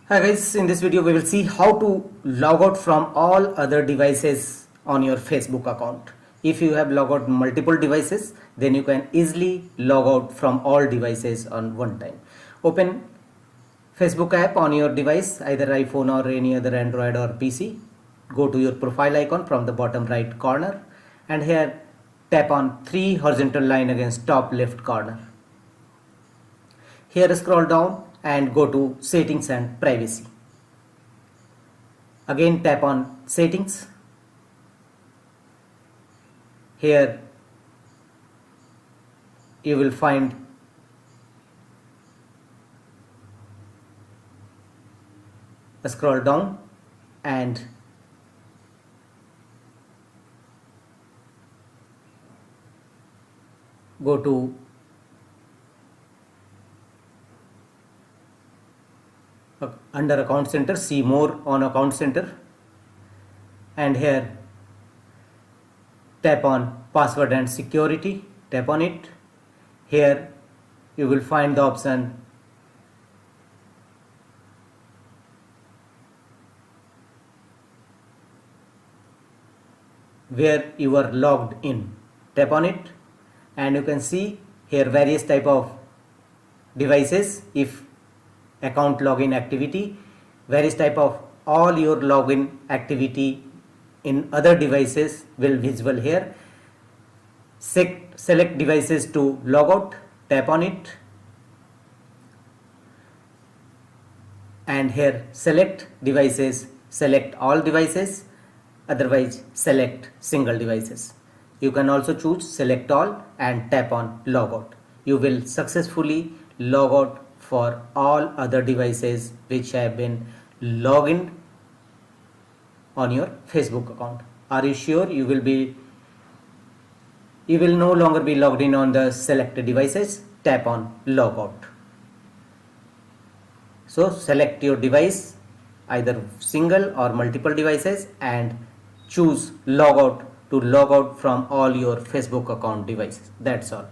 Hi guys, in this video we will see how to log out from all other devices on your Facebook account. If you have logged out multiple devices, then you can easily log out from all devices on one time. Open Facebook app on your device, either iPhone or any other Android or PC. Go to your profile icon from the bottom right corner and here tap on three horizontal line against top left corner. Here scroll down and go to settings and privacy. Again tap on settings. Here you will find scroll down and go to under account center, see more on account center, and here tap on password and security, tap on it. Here you will find the option where you are logged in, tap on it and you can see here various type of devices. If account login activity, various type of all your login activity in other devices will visible here. Select devices to log out, tap on it and here select devices, select all devices, otherwise select single devices. You can also choose select all and tap on logout. You will successfully log out for all other devices which have been logged in on your Facebook account. Are you sure you will no longer be logged in on the selected devices? Tap on logout. So select your device, either single or multiple devices, and choose logout to log out from all your Facebook account devices. That's all.